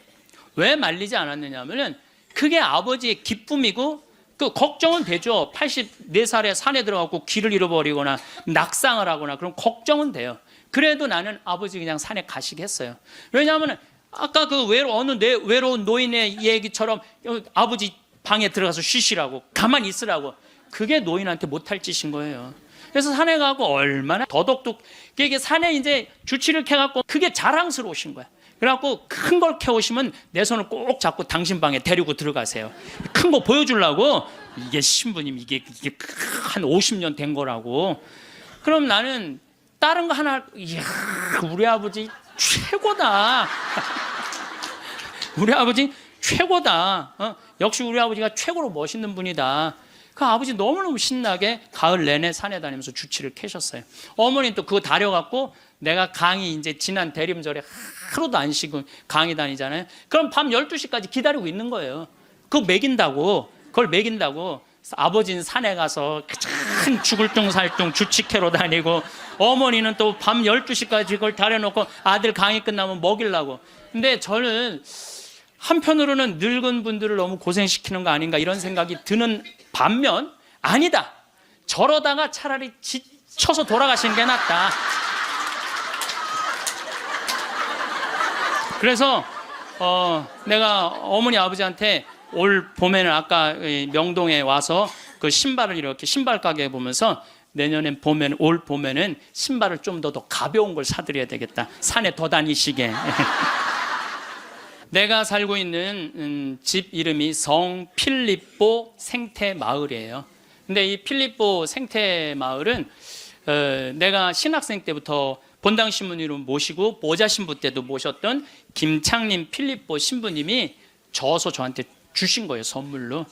왜 말리지 않았느냐면은 그게 아버지의 기쁨이고 그 걱정은 되죠. 84살에 산에 들어가고 길을 잃어버리거나 낙상을 하거나 그럼 걱정은 돼요. 그래도 나는 아버지 그냥 산에 가시게 했어요. 왜냐하면 아까 그 외로운 노인의 얘기처럼 아버지 방에 들어가서 쉬시라고 가만히 있으라고, 그게 노인한테 못할 짓인 거예요. 그래서 산에 가고 얼마나 더덕도 이게 산에 이제 주치를 캐갖고 그게 자랑스러우신 거야. 그래갖고 큰 걸 캐오시면 내 손을 꼭 잡고 당신 방에 데리고 들어가세요. 큰 거 보여주려고. 이게 신부님 이게 한 50년 된 거라고. 그럼 나는 다른 거 하나, 이야 우리 아버지 최고다. 우리 아버지 최고다. 역시 우리 아버지가 최고로 멋있는 분이다. 그 아버지 너무너무 신나게 가을 내내 산에 다니면서 주치를 캐셨어요. 어머니는 또 그거 다려갖고 내가 강의 이제 지난 대림절에 하루도 안 쉬고 강의 다니잖아요. 그럼 밤 12시까지 기다리고 있는 거예요. 그거 먹인다고. 그걸 먹인다고. 아버지는 산에 가서 큰 죽을 둥 살 둥 주치캐로 다니고, 어머니는 또 밤 12시까지 그걸 다려놓고 아들 강의 끝나면 먹이려고. 근데 저는 한편으로는 늙은 분들을 너무 고생시키는 거 아닌가 이런 생각이 드는 반면, 아니다, 저러다가 차라리 지쳐서 돌아가시는 게 낫다. 그래서 내가 어머니 아버지한테 올 봄에는 아까 명동에 와서 그 신발을 이렇게 신발 가게 보면서 내년엔 봄에는, 올 봄에는 신발을 좀 더 가벼운 걸 사드려야 되겠다. 산에 더 다니시게. 내가 살고 있는 집 이름이 성 필립보 생태마을이에요. 근데 이 필립보 생태마을은 내가 신학생 때부터 본당 신부님을 모시고 모자 신부 때도 모셨던 김창림 필립보 신부님이 저어서 저한테 주신 거예요, 선물로.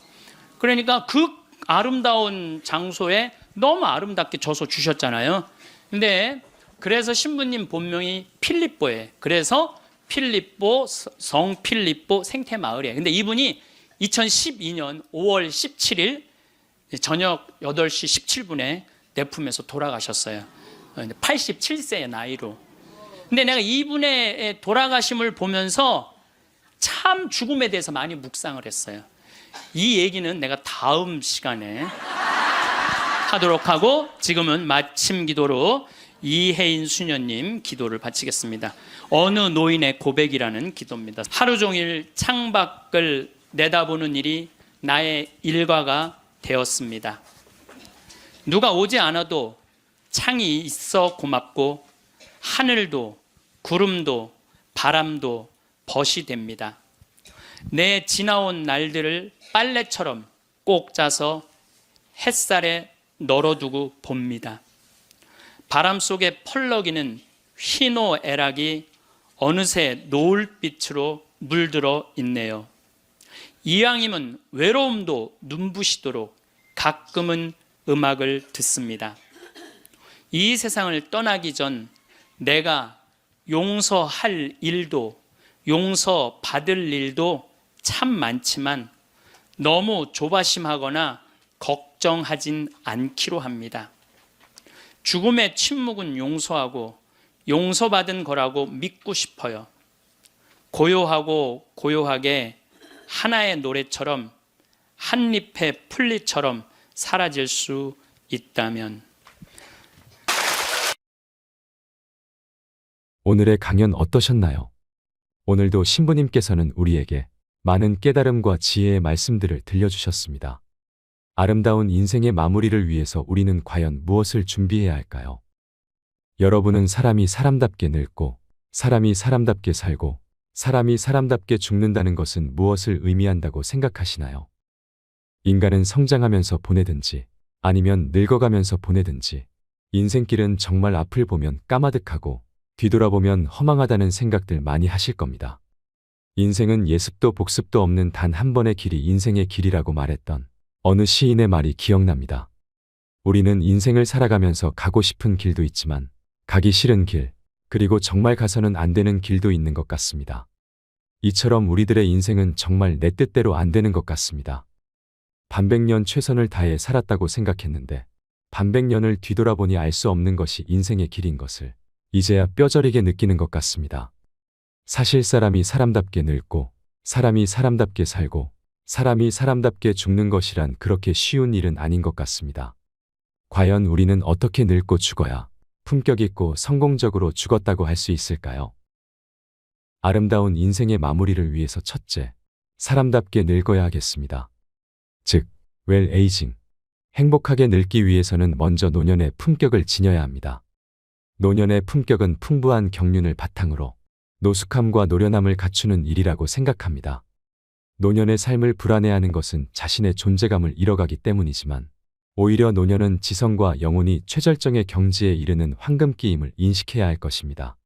그러니까 그 아름다운 장소에 너무 아름답게 저서 주셨잖아요. 근데 그래서 신부님 본명이 필립보예요. 그래서 필립보, 성 필립보 생태마을이에요. 근데 이분이 2012년 5월 17일 저녁 8시 17분에 내 품에서 돌아가셨어요. 87세의 나이로. 근데 내가 이분의 돌아가심을 보면서 참 죽음에 대해서 많이 묵상을 했어요. 이 얘기는 내가 다음 시간에 하도록 하고, 지금은 마침 기도로 이혜인 수녀님 기도를 바치겠습니다. 어느 노인의 고백이라는 기도입니다. 하루 종일 창밖을 내다보는 일이 나의 일과가 되었습니다. 누가 오지 않아도 창이 있어 고맙고, 하늘도 구름도 바람도 벗이 됩니다. 내 지나온 날들을 빨래처럼 꼭 짜서 햇살에 널어두고 봅니다. 바람 속에 펄럭이는 휘노애락이 어느새 노을빛으로 물들어 있네요. 이왕이면 외로움도 눈부시도록 가끔은 음악을 듣습니다. 이 세상을 떠나기 전 내가 용서할 일도 용서받을 일도 참 많지만 너무 조바심하거나 걱정하진 않기로 합니다. 죽음의 침묵은 용서하고 용서받은 거라고 믿고 싶어요. 고요하고 고요하게 하나의 노래처럼, 한 잎의 풀잎처럼 사라질 수 있다면. 오늘의 강연 어떠셨나요? 오늘도 신부님께서는 우리에게 많은 깨달음과 지혜의 말씀들을 들려주셨습니다. 아름다운 인생의 마무리를 위해서 우리는 과연 무엇을 준비해야 할까요? 여러분은 사람이 사람답게 늙고, 사람이 사람답게 살고, 사람이 사람답게 죽는다는 것은 무엇을 의미한다고 생각하시나요? 인간은 성장하면서 보내든지 아니면 늙어가면서 보내든지 인생길은 정말 앞을 보면 까마득하고 뒤돌아보면 허망하다는 생각들 많이 하실 겁니다. 인생은 예습도 복습도 없는 단 한 번의 길이 인생의 길이라고 말했던 어느 시인의 말이 기억납니다. 우리는 인생을 살아가면서 가고 싶은 길도 있지만 가기 싫은 길, 그리고 정말 가서는 안 되는 길도 있는 것 같습니다. 이처럼 우리들의 인생은 정말 내 뜻대로 안 되는 것 같습니다. 반백년 최선을 다해 살았다고 생각했는데 반백년을 뒤돌아보니 알 수 없는 것이 인생의 길인 것을 이제야 뼈저리게 느끼는 것 같습니다. 사실 사람이 사람답게 늙고, 사람이 사람답게 살고, 사람이 사람답게 죽는 것이란 그렇게 쉬운 일은 아닌 것 같습니다. 과연 우리는 어떻게 늙고 죽어야 품격 있고 성공적으로 죽었다고 할 수 있을까요? 아름다운 인생의 마무리를 위해서 첫째, 사람답게 늙어야 하겠습니다. 즉, 웰 에이징. 행복하게 늙기 위해서는 먼저 노년의 품격을 지녀야 합니다. 노년의 품격은 풍부한 경륜을 바탕으로 노숙함과 노련함을 갖추는 일이라고 생각합니다. 노년의 삶을 불안해하는 것은 자신의 존재감을 잃어가기 때문이지만 오히려 노년은 지성과 영혼이 최절정의 경지에 이르는 황금기임을 인식해야 할 것입니다.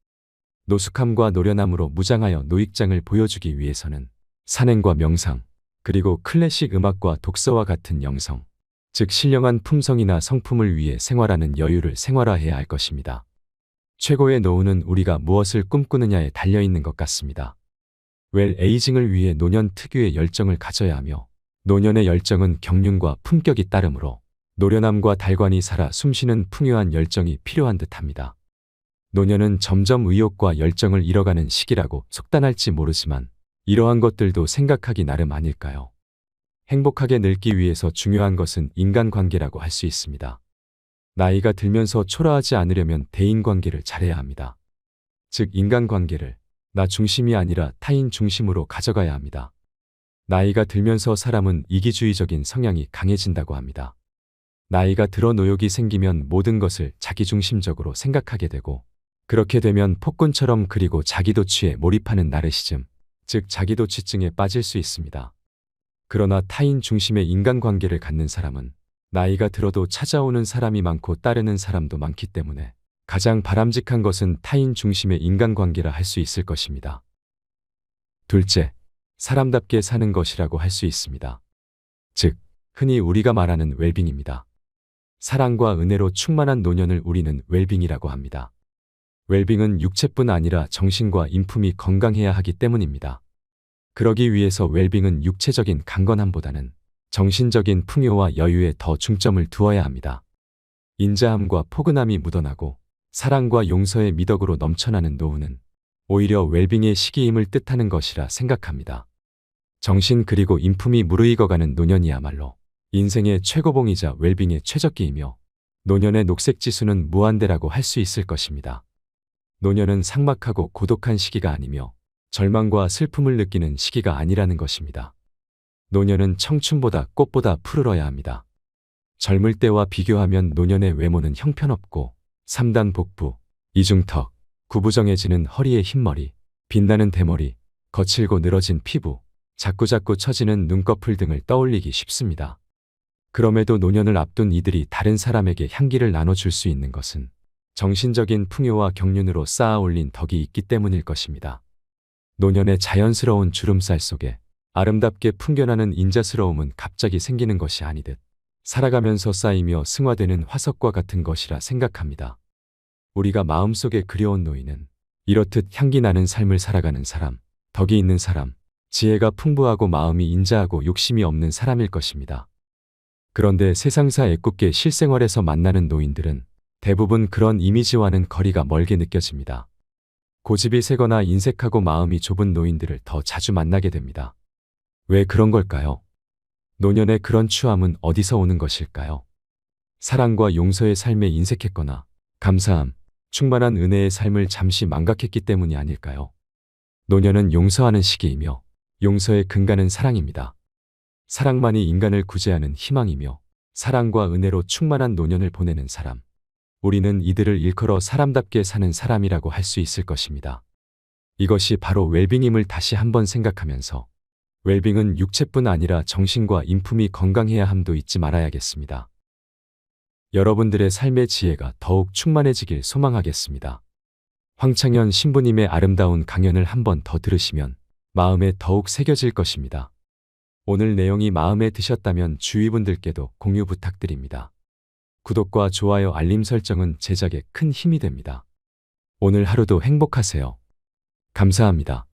노숙함과 노련함으로 무장하여 노익장을 보여주기 위해서는 산행과 명상, 그리고 클래식 음악과 독서와 같은 영성, 즉 신령한 품성이나 성품을 위해 생활하는 여유를 생활화해야 할 것입니다. 최고의 노후는 우리가 무엇을 꿈꾸느냐에 달려있는 것 같습니다. 웰 에이징을 위해 노년 특유의 열정을 가져야 하며 노년의 열정은 경륜과 품격이 따르므로 노련함과 달관이 살아 숨쉬는 풍요한 열정이 필요한 듯합니다. 노년은 점점 의욕과 열정을 잃어가는 시기라고 속단할지 모르지만 이러한 것들도 생각하기 나름 아닐까요? 행복하게 늙기 위해서 중요한 것은 인간관계라고 할 수 있습니다. 나이가 들면서 초라하지 않으려면 대인관계를 잘해야 합니다. 즉 인간관계를 나 중심이 아니라 타인 중심으로 가져가야 합니다. 나이가 들면서 사람은 이기주의적인 성향이 강해진다고 합니다. 나이가 들어 노욕이 생기면 모든 것을 자기중심적으로 생각하게 되고 그렇게 되면 폭군처럼 그리고 자기도취에 몰입하는 나르시즘, 즉 자기도취증에 빠질 수 있습니다. 그러나 타인 중심의 인간관계를 갖는 사람은 나이가 들어도 찾아오는 사람이 많고 따르는 사람도 많기 때문에 가장 바람직한 것은 타인 중심의 인간관계라 할 수 있을 것입니다. 둘째, 사람답게 사는 것이라고 할 수 있습니다. 즉, 흔히 우리가 말하는 웰빙입니다. 사랑과 은혜로 충만한 노년을 우리는 웰빙이라고 합니다. 웰빙은 육체뿐 아니라 정신과 인품이 건강해야 하기 때문입니다. 그러기 위해서 웰빙은 육체적인 강건함보다는 정신적인 풍요와 여유에 더 중점을 두어야 합니다. 인자함과 포근함이 묻어나고 사랑과 용서의 미덕으로 넘쳐나는 노후는 오히려 웰빙의 시기임을 뜻하는 것이라 생각합니다. 정신 그리고 인품이 무르익어가는 노년이야말로 인생의 최고봉이자 웰빙의 최적기이며 노년의 녹색지수는 무한대라고 할 수 있을 것입니다. 노년은 삭막하고 고독한 시기가 아니며 절망과 슬픔을 느끼는 시기가 아니라는 것입니다. 노년은 청춘보다 꽃보다 푸르러야 합니다. 젊을 때와 비교하면 노년의 외모는 형편없고 삼단 복부, 이중턱, 구부정해지는 허리의 흰머리, 빛나는 대머리, 거칠고 늘어진 피부, 자꾸자꾸 처지는 눈꺼풀 등을 떠올리기 쉽습니다. 그럼에도 노년을 앞둔 이들이 다른 사람에게 향기를 나눠줄 수 있는 것은 정신적인 풍요와 경륜으로 쌓아 올린 덕이 있기 때문일 것입니다. 노년의 자연스러운 주름살 속에 아름답게 풍겨나는 인자스러움은 갑자기 생기는 것이 아니듯 살아가면서 쌓이며 승화되는 화석과 같은 것이라 생각합니다. 우리가 마음속에 그려온 노인은 이렇듯 향기 나는 삶을 살아가는 사람, 덕이 있는 사람, 지혜가 풍부하고 마음이 인자하고 욕심이 없는 사람일 것입니다. 그런데 세상사 애꿎게 실생활에서 만나는 노인들은 대부분 그런 이미지와는 거리가 멀게 느껴집니다. 고집이 세거나 인색하고 마음이 좁은 노인들을 더 자주 만나게 됩니다. 왜 그런 걸까요? 노년의 그런 추함은 어디서 오는 것일까요? 사랑과 용서의 삶에 인색했거나 감사함, 충만한 은혜의 삶을 잠시 망각했기 때문이 아닐까요? 노년은 용서하는 시기이며 용서의 근간은 사랑입니다. 사랑만이 인간을 구제하는 희망이며 사랑과 은혜로 충만한 노년을 보내는 사람. 우리는 이들을 일컬어 사람답게 사는 사람이라고 할 수 있을 것입니다. 이것이 바로 웰빙임을 다시 한번 생각하면서 웰빙은 육체뿐 아니라 정신과 인품이 건강해야 함도 잊지 말아야겠습니다. 여러분들의 삶의 지혜가 더욱 충만해지길 소망하겠습니다. 황창현 신부님의 아름다운 강연을 한번 더 들으시면 마음에 더욱 새겨질 것입니다. 오늘 내용이 마음에 드셨다면 주위 분들께도 공유 부탁드립니다. 구독과 좋아요 알림 설정은 제작에 큰 힘이 됩니다. 오늘 하루도 행복하세요. 감사합니다.